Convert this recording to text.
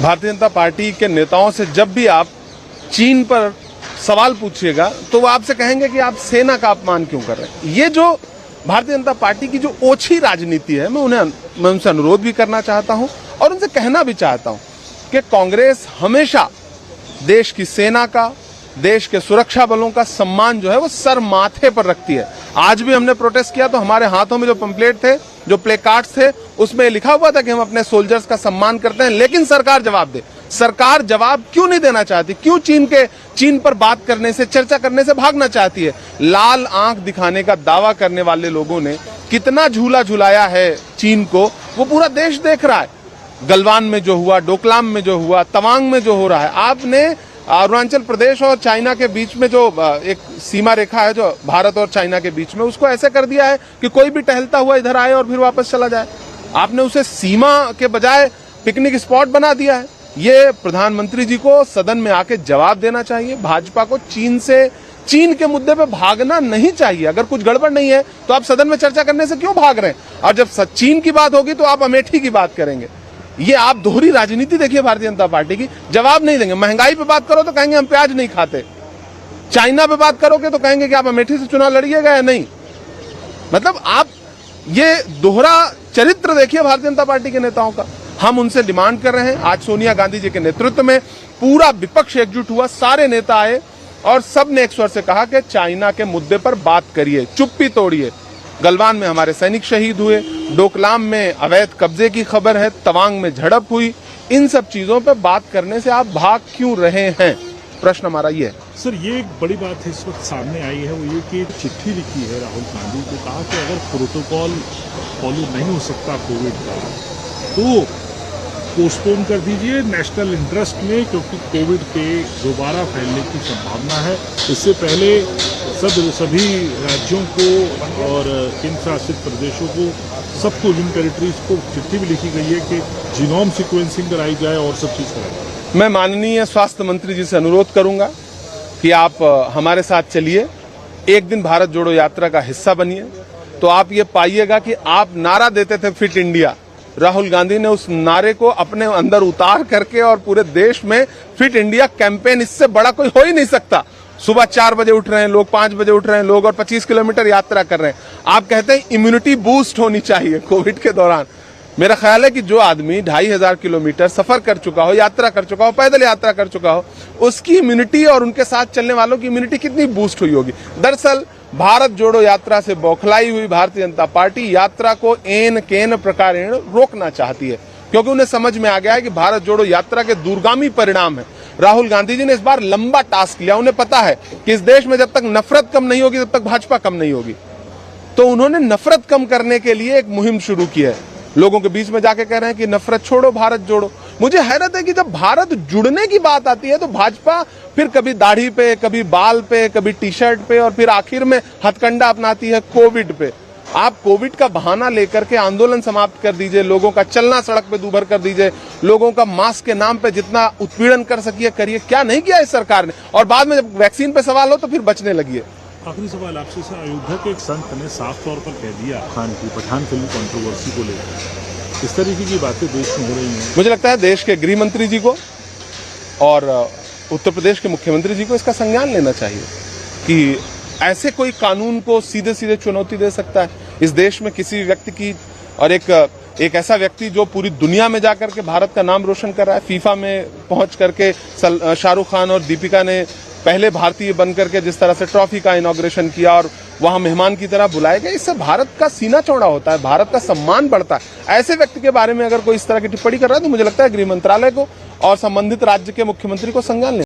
Bharatiya Janata party के नेताओं से जब भी आप चीन पर सवाल पूछिएगा तो वो आपसे कहेंगे कि आप सेना का अपमान क्यों कर रहे हैं। ये जो भारतीय जनता पार्टी की जो ओछी राजनीति है, मैं उनसे अनुरोध भी करना चाहता हूं और उनसे कहना भी चाहता हूं कि कांग्रेस हमेशा देश की सेना का, देश के सुरक्षा बलों का सम्मान जो है वो सर माथे पर रखती है। आज भी हमने प्रोटेस्ट किया तो हमारे हाथों में जो पंपलेट थे, जो प्ले कार्ड्स थे, उसमें लिखा हुआ था कि हम अपने सोल्जर्स का सम्मान करते हैं, लेकिन सरकार जवाब दे। सरकार जवाब क्यों नहीं देना चाहती? क्यों चीन पर बात करने से, चर्चा करने से भागना चाहती है? लाल आंख दिखाने का दावा करने वाले लोगों ने कितना झूला झुलाया है चीन को, वो पूरा देश देख रहा है। गलवान में जो हुआ, डोकलाम में जो हुआ, तवांग में जो हो रहा है, आपने अरुणाचल प्रदेश और चाइना के बीच में जो एक सीमा रेखा है, जो भारत और चाइना के बीच में, उसको ऐसे कर दिया है कि कोई भी टहलता हुआ इधर आए और फिर वापस चला जाए। आपने उसे सीमा के बजाय पिकनिक स्पॉट बना दिया है। ये प्रधानमंत्री जी को सदन में आके जवाब देना चाहिए। भाजपा को चीन के मुद्दे पे भागना नहीं चाहिए। अगर कुछ गड़बड़ नहीं है तो आप सदन में चर्चा करने से क्यों भाग रहे हैं? और जब चीन की बात होगी तो आप अमेठी की बात करेंगे। ये आप दोहरी राजनीति देखिए भारतीय जनता पार्टी की। जवाब नहीं देंगे। महंगाई पे बात करो तो कहेंगे हम प्याज नहीं खाते। चाइना पे बात करोगे तो कहेंगे कि आप अमेठी से चुनाव लड़िएगा या नहीं। मतलब आप ये दोहरा चरित्र देखिए भारतीय जनता पार्टी के नेताओं का। हम उनसे डिमांड कर रहे हैं। आज सोनिया गांधी जी के नेतृत्व में पूरा विपक्ष एकजुट हुआ, सारे नेता आए और सब ने एक स्वर से कहा कि चाइना के मुद्दे पर बात करिए, चुप्पी तोड़िए। गलवान में हमारे सैनिक शहीद हुए, डोकलाम में अवैध कब्जे की खबर है, तवांग में झड़प हुई। इन सब चीजों पर बात करने से आप भाग क्यों रहे हैं? प्रश्न हमारा ये है। सर, ये एक बड़ी बात है इस वक्त सामने आई है, वो ये कि चिट्ठी लिखी है राहुल गांधी को, कहा कि अगर प्रोटोकॉल फॉलो नहीं हो सकता कोविड का तो पोस्टपोन कर दीजिए नेशनल इंटरेस्ट में, क्योंकि कोविड के दोबारा फैलने की संभावना है। इससे पहले सभी राज्यों को और केंद्र शासित प्रदेशों को, सबको, यूनियन टेरिटरीज को चिट्ठी भी लिखी गई है कि जीनोम सीक्वेंसिंग कराई जाए और सब चीज़ कराई जाए। मैं माननीय स्वास्थ्य मंत्री जी से अनुरोध करूंगा कि आप हमारे साथ चलिए, एक दिन भारत जोड़ो यात्रा का हिस्सा बनिए। तो आप ये पाइएगा कि आप नारा देते थे फिट इंडिया, राहुल गांधी ने उस नारे को अपने अंदर उतार करके और पूरे देश में फिट इंडिया कैंपेन, इससे बड़ा कोई हो ही नहीं सकता। सुबह 4 बजे उठ रहे हैं लोग, 5 बजे उठ रहे हैं लोग और 25 किलोमीटर यात्रा कर रहे हैं। आप कहते हैं इम्यूनिटी बूस्ट होनी चाहिए कोविड के दौरान। मेरा ख्याल है कि जो आदमी 2500 किलोमीटर सफर कर चुका हो, यात्रा कर चुका हो, पैदल यात्रा कर चुका हो, उसकी इम्यूनिटी और उनके साथ चलने वालों की इम्यूनिटी कितनी बूस्ट हुई होगी। दरअसल भारत जोड़ो यात्रा से बौखलाई हुई भारतीय जनता पार्टी यात्रा को एन केन प्रकारेण रोकना चाहती है, क्योंकि उन्हें समझ में आ गया है कि भारत जोड़ो यात्रा के दूरगामी परिणाम है। राहुल गांधी जी ने इस बार लंबा टास्क लिया। उन्हें पता है कि इस देश में जब तक नफरत कम नहीं होगी तब तक भाजपा कम नहीं होगी। तो उन्होंने नफरत कम करने के लिए एक मुहिम शुरू की है। लोगों के बीच में जाके कह रहे हैं कि नफरत छोड़ो, भारत जोड़ो। मुझे हैरत है कि जब भारत जुड़ने की बात आती है तो भाजपा फिर कभी दाढ़ी पे, कभी बाल पे, कभी टी शर्ट पे और फिर आखिर में हथकंडा अपनाती है कोविड पे। आप कोविड का बहाना लेकर के आंदोलन समाप्त कर दीजिए, लोगों का चलना सड़क पे दूभर कर दीजिए, लोगों का मास्क के नाम पे जितना उत्पीड़न कर सकिए करिए। क्या नहीं किया इस सरकार ने? और बाद में जब वैक्सीन पे सवाल हो तो फिर बचने लगिए। आखिरी सवाल आपसे सर, अयोध्या के एक संत ने साफ तौर पर कह दिया खान की पठान फिल्म कंट्रोवर्सी को लेकर, इस तरीके की बातें देश में हो रही हैं। मुझे लगता है देश के गृह मंत्री जी को और उत्तर प्रदेश के मुख्यमंत्री जी को इसका संज्ञान लेना चाहिए कि ऐसे कोई कानून को सीधे सीधे चुनौती दे सकता है इस देश में किसी व्यक्ति की, और एक ऐसा व्यक्ति जो पूरी दुनिया में जाकर के भारत का नाम रोशन कर रहा है। फीफा में पहुंच करके शाहरुख खान और दीपिका ने पहले भारतीय बनकर के जिस तरह से ट्रॉफी का इनॉग्रेशन किया और वहां मेहमान की तरह बुलाए गए, इससे भारत का सीना चौड़ा होता है, भारत का सम्मान बढ़ता है। ऐसे व्यक्ति के बारे में अगर कोई इस तरह की टिप्पणी कर रहा है तो मुझे लगता है गृह मंत्रालय को और संबंधित राज्य के मुख्यमंत्री को संज्ञान लेना